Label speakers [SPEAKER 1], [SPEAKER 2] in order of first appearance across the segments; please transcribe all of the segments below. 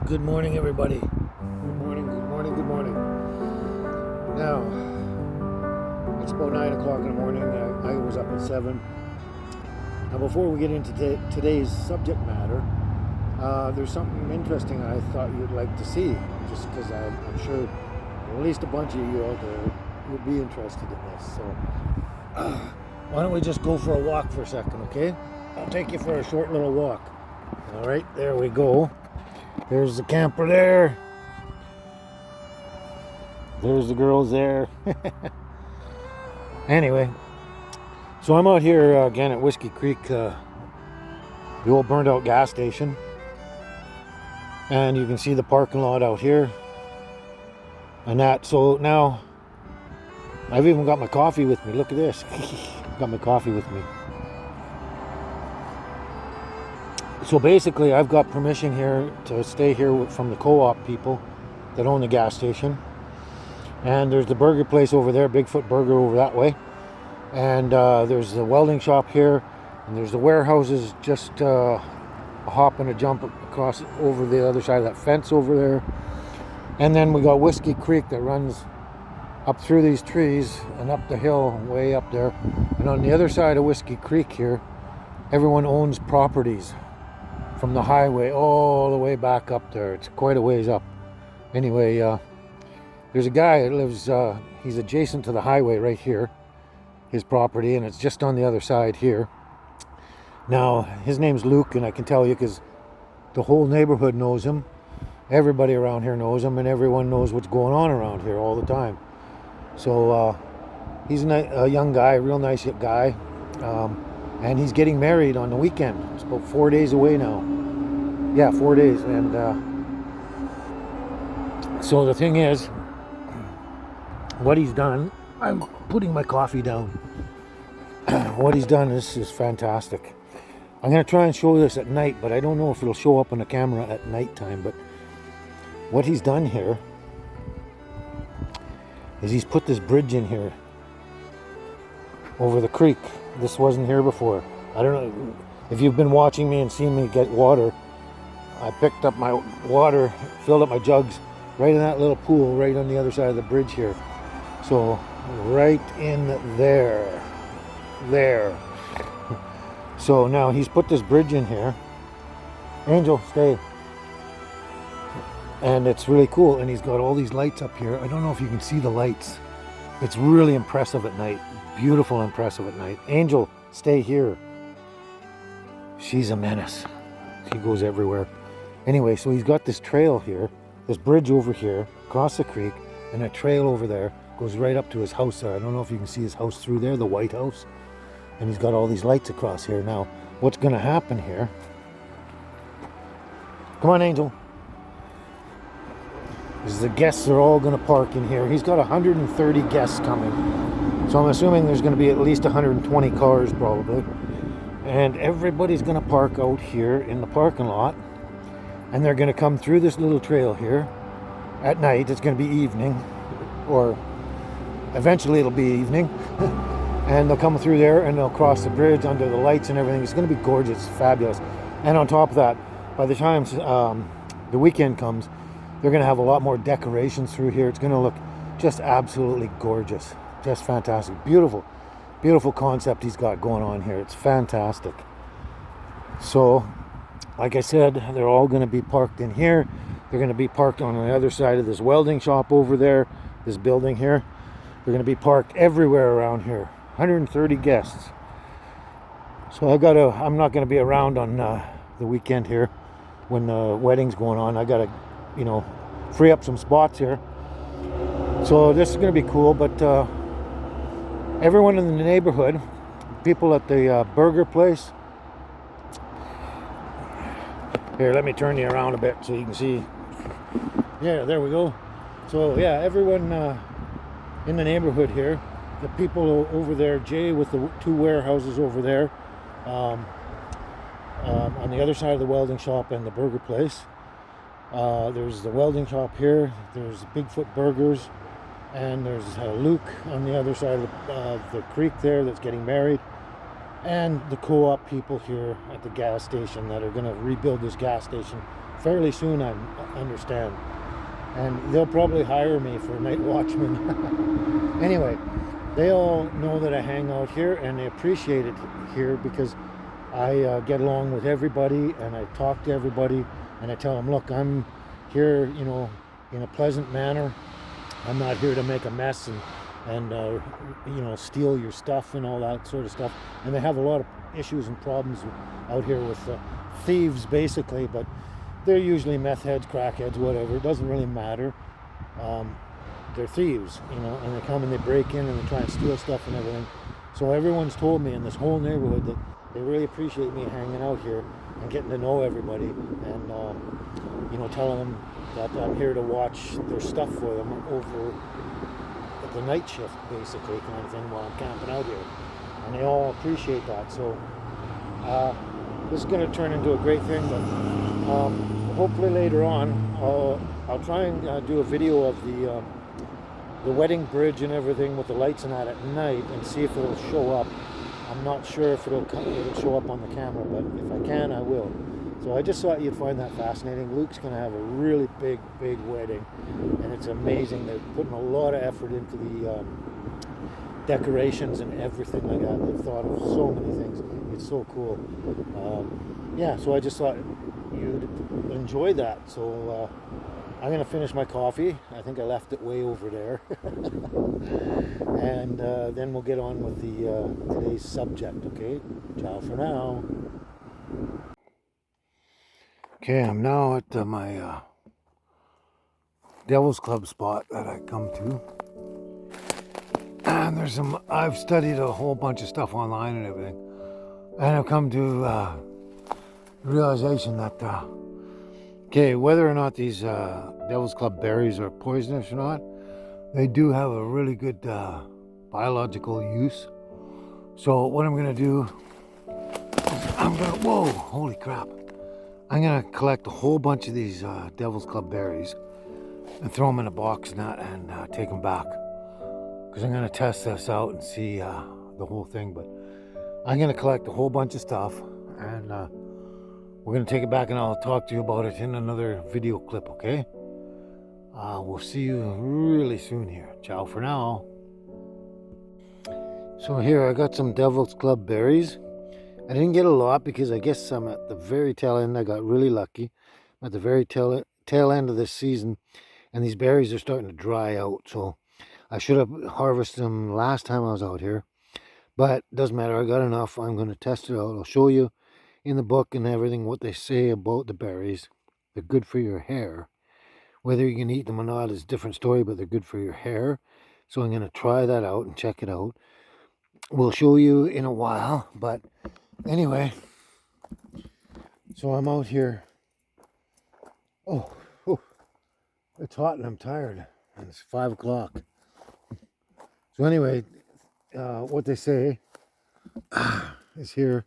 [SPEAKER 1] Good morning, everybody. Good morning, good morning, good morning. Now, it's about 9 o'clock in the morning. I was up at 7. Now, before we get into today's subject matter, there's something interesting I thought you'd like to see, just because I'm sure at least a bunch of you out there would be interested in this. So, why don't we just go for a walk for a second, okay? I'll take you for a short little walk. All right, there we go. There's the camper there. There's the girls there. Anyway, so I'm out here again at Whiskey Creek, the old burned out gas station. And you can see the parking lot out here. And that, so now, I've even got my coffee with me. Look at this. Got my coffee with me. So basically, I've got permission here to stay here from the co-op people that own the gas station. And there's the burger place over there, Bigfoot Burger over that way. And there's the welding shop here. And there's the warehouses just a hop and a jump across over the other side of that fence over there. And then we got Whiskey Creek that runs up through these trees and up the hill way up there. And on the other side of Whiskey Creek here, everyone owns properties from the highway all the way back up there. It's quite a ways up. Anyway, there's a guy that lives, he's adjacent to the highway right here, his property, and it's just on the other side here. Now, his name's Luke, and I can tell you because the whole neighborhood knows him. Everybody around here knows him, and everyone knows what's going on around here all the time. So, he's a young guy, real nice guy. And he's getting married on the weekend. It's about 4 days away now. Yeah, 4 days. And so the thing is, what he's done, I'm putting my coffee down. What he's done is fantastic. I'm going to try and show this at night, but I don't know if it'll show up on the camera at nighttime. But what he's done here is he's put this bridge in here over the creek. This wasn't here before. I don't know if you've been watching me and seen me get water. I picked up my water, filled up my jugs right in that little pool right on the other side of the bridge here. So right in there. So now he's put this bridge in here. Angel, stay. And it's really cool. And he's got all these lights up here. I don't know if you can see the lights. It's really impressive at night. Beautiful, impressive at night. Angel, stay here. She's a menace. She goes everywhere. Anyway, so he's got this trail here, this bridge over here, across the creek, and a trail over there goes right up to his house there. I don't know if you can see his house through there, the White House. And he's got all these lights across here. Now, what's going to happen here? Come on, Angel. Is the guests are all going to park in here. He's got 130 guests coming. So I'm assuming there's going to be at least 120 cars probably. And everybody's going to park out here in the parking lot. And they're going to come through this little trail here at night. It's going to be evening. Or eventually it'll be evening. And they'll come through there and they'll cross the bridge under the lights and everything. It's going to be gorgeous, fabulous. And on top of that, by the time the weekend comes, they're going to have a lot more decorations through here. It's going to look just absolutely gorgeous. Just fantastic. Beautiful, beautiful concept he's got going on here. It's fantastic. So, like I said, they're all going to be parked in here. They're going to be parked on the other side of this welding shop over there, this building here. They're going to be parked everywhere around here. 130 guests. So I'm not going to be around on the weekend here when the wedding's going on. I got to, free up some spots here. So this is going to be cool, but everyone in the neighborhood, people at the burger place. Here, let me turn you around a bit so you can see. Yeah, there we go. So yeah, everyone in the neighborhood here, the people over there, Jay with the two warehouses over there, on the other side of the welding shop and the burger place. There's the welding shop here. There's Bigfoot Burgers. And there's Luke on the other side of the creek there that's getting married. And the co-op people here at the gas station that are going to rebuild this gas station fairly soon, I understand. And they'll probably hire me for a night watchman. Anyway, they all know that I hang out here, and they appreciate it here because I get along with everybody, and I talk to everybody, and I tell them, look, I'm here, you know, in a pleasant manner. I'm not here to make a mess and you know, steal your stuff and all that sort of stuff. And they have a lot of issues and problems out here with thieves, basically, but they're usually meth heads, crackheads, whatever. It doesn't really matter. They're thieves, you know, and they come and they break in and they try and steal stuff and everything. So everyone's told me in this whole neighborhood that they really appreciate me hanging out here and getting to know everybody, and you know, telling them that I'm here to watch their stuff for them over the night shift, basically, kind of thing, while I'm camping out here. And they all appreciate that. So this is going to turn into a great thing, but hopefully later on I'll try and do a video of the wedding bridge and everything with the lights and that at night, and see if it'll show up. I'm not sure if it'll show up on the camera, but if I can, I will. So I just thought you'd find that fascinating. Luke's going to have a really big wedding, and it's amazing. They're putting a lot of effort into the decorations and everything like that. They've thought of so many things. It's so cool. Yeah, so I just thought you'd enjoy that. So I'm going to finish my coffee. I think I left it way over there. And then we'll get on with the today's subject, okay? Ciao for now. Okay, I'm now at my Devil's Club spot that I come to. And there's I've studied a whole bunch of stuff online and everything. And I've come to the realization that, okay, whether or not these Devil's Club berries are poisonous or not, they do have a really good biological use. So what I'm going to do, whoa, holy crap. I'm going to collect a whole bunch of these Devil's Club berries and throw them in a box and take them back. Because I'm going to test this out and see the whole thing. But I'm going to collect a whole bunch of stuff, and we're going to take it back, and I'll talk to you about it in another video clip, okay? We'll see you really soon here. Ciao for now. So here, I got some Devil's Club berries. I didn't get a lot because I guess I'm at the very tail end. I got really lucky. I'm at the very tail end of this season, and these berries are starting to dry out. So I should have harvested them last time I was out here, but it doesn't matter. I got enough. I'm going to test it out. I'll show you in the book and everything what they say about the berries. They're good for your hair. Whether you can eat them or not is a different story, but they're good for your hair. So I'm going to try that out and check it out. We'll show you in a while, but anyway, so I'm out here. Oh, it's hot and I'm tired, and it's 5 o'clock. So anyway, what they say is here.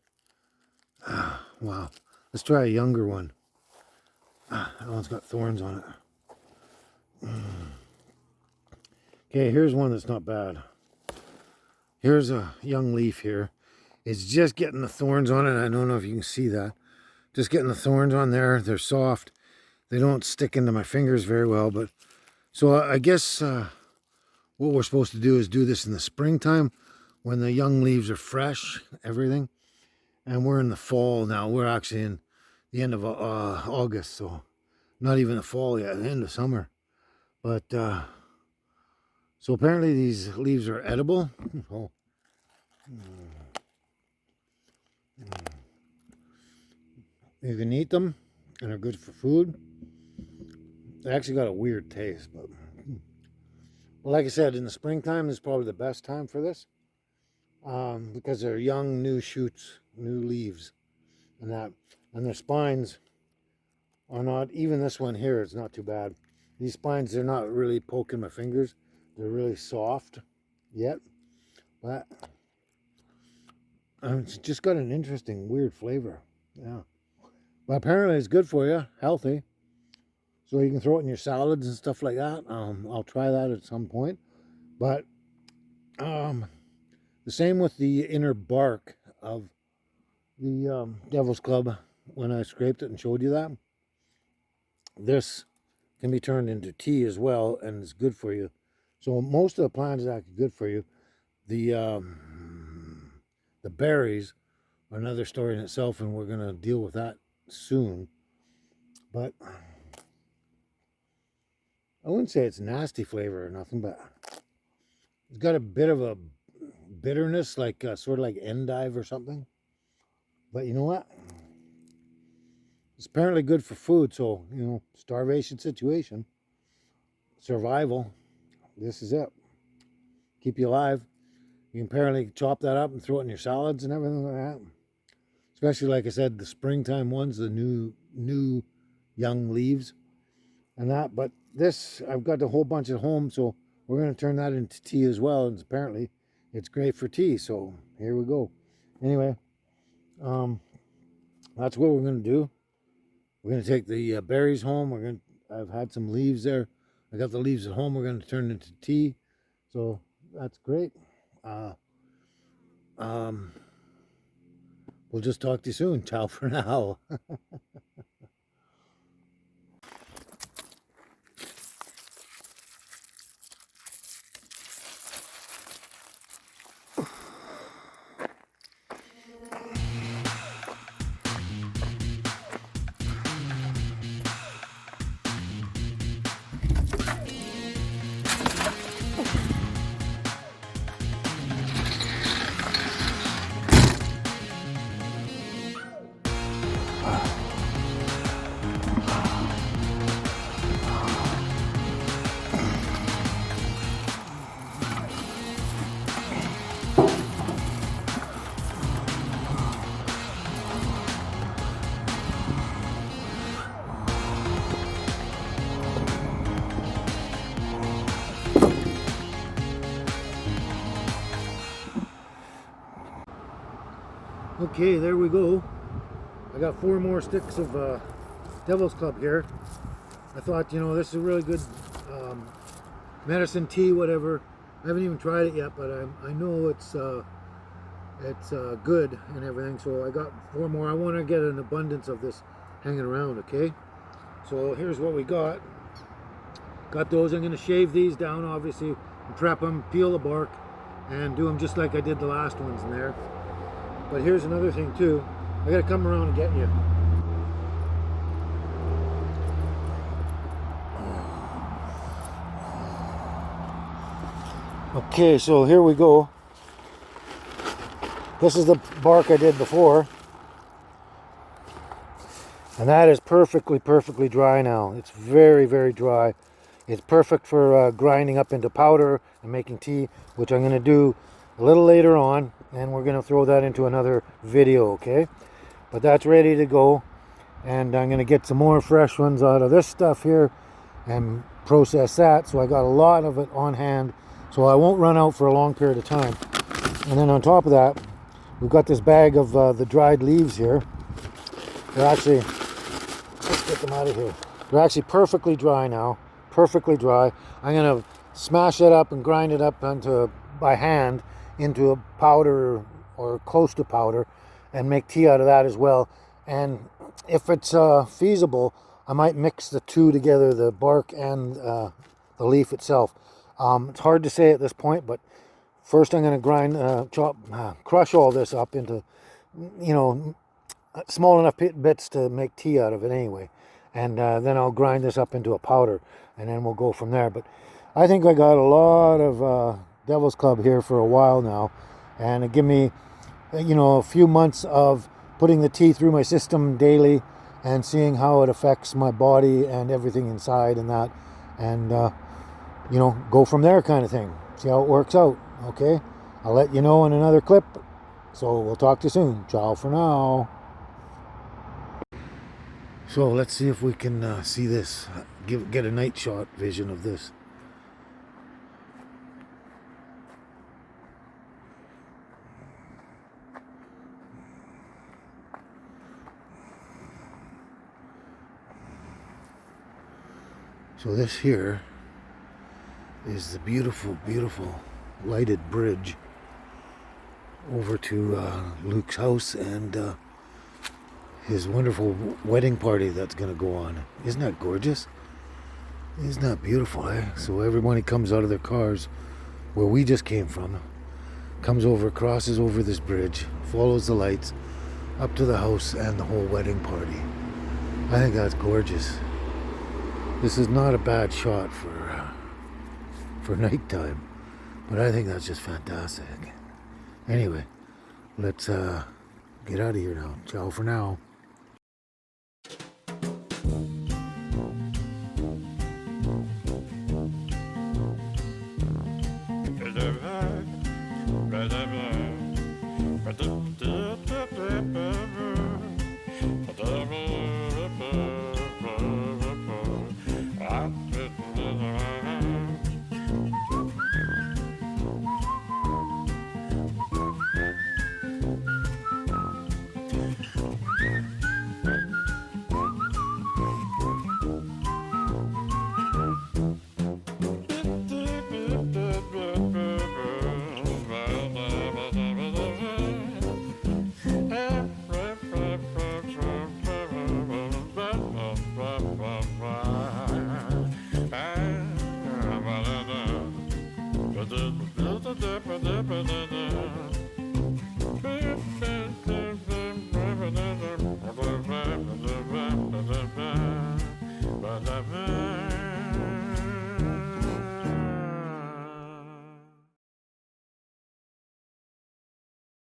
[SPEAKER 1] Wow, let's try a younger one. That one's got thorns on it. Okay, here's one that's not bad. Here's a young leaf here. It's just getting the thorns on it. I don't know if you can see that. Just getting the thorns on there. They're soft. They don't stick into my fingers very well. But so I guess what we're supposed to do is do this in the springtime when the young leaves are fresh, everything. And we're in the fall now. We're actually in the end of August. So not even the fall yet, the end of summer. But so apparently these leaves are edible. Oh. You can eat them, and they're good for food. They actually got a weird taste, but like I said, in the springtime is probably the best time for this, because they're young, new shoots, new leaves, and their spines are not, even this one here, it's not too bad. These spines, they're not really poking my fingers. They're really soft yet, but it's just got an interesting, weird flavor. Yeah. But apparently it's good for you, healthy. So you can throw it in your salads and stuff like that. I'll try that at some point. But the same with the inner bark of the Devil's Club when I scraped it and showed you that. this can be turned into tea as well, and it's good for you. So most of the plants are actually good for you. The berries are another story in itself, and we're going to deal with that soon. But I wouldn't say it's nasty flavor or nothing, but it's got a bit of a bitterness, like sort of like endive or something. But you know what? It's apparently good for food, so, you know, starvation situation, survival, this is it. Keep you alive. You can apparently chop that up and throw it in your salads and everything like that. Especially, like I said, the springtime ones, the new young leaves and that. But this, I've got a whole bunch at home, so we're going to turn that into tea as well. And apparently, it's great for tea. So here we go. Anyway, that's what we're going to do. We're going to take the berries home. I've had some leaves there. I got the leaves at home. We're going to turn it into tea. So that's great. We'll just talk to you soon. Ciao for now. Okay, there we go. I got 4 more sticks of Devil's Club here. I thought, you know, this is a really good medicine tea, whatever. I haven't even tried it yet, but I know it's good and everything. So I got 4 more. I want to get an abundance of this hanging around, okay? So here's what we got. Got those. I'm going to shave these down, obviously, and prep them, peel the bark, and do them just like I did the last ones in there. But here's another thing too. I gotta come around and get you. Okay, so here we go. This is the bark I did before. And that is perfectly dry now. It's very dry. It's perfect for grinding up into powder and making tea, which I'm going to do a little later on. And we're going to throw that into another video, okay? But that's ready to go. And I'm going to get some more fresh ones out of this stuff here and process that. So I got a lot of it on hand. So I won't run out for a long period of time. And then on top of that, we've got this bag of the dried leaves here. They're actually, let's get them out of here. They're actually perfectly dry now. Perfectly dry. I'm going to smash it up and grind it up by hand into a powder or close to powder and make tea out of that as well. And if it's feasible, I might mix the two together, the bark and the leaf itself. It's hard to say at this point, but first I'm going to crush all this up into, you know, small enough bits to make tea out of it anyway. And then I'll grind this up into a powder, and then we'll go from there. But I think I got a lot of Devil's Club here for a while now, and it give me, you know, a few months of putting the tea through my system daily and seeing how it affects my body and everything inside and that, and you know, go from there kind of thing. See how it works out, okay? I'll let you know in another clip, so we'll talk to you soon. Ciao for now. So let's see if we can see this, get a night shot vision of this. So this here is the beautiful lighted bridge over to Luke's house, and his wonderful wedding party that's going to go on. Isn't that gorgeous? Isn't that beautiful, eh? So everybody comes out of their cars where we just came from, comes over, crosses over this bridge, follows the lights up to the house and the whole wedding party. I think that's gorgeous. This is not a bad shot for nighttime, but I think that's just fantastic. Anyway, let's get out of here now. Ciao for now.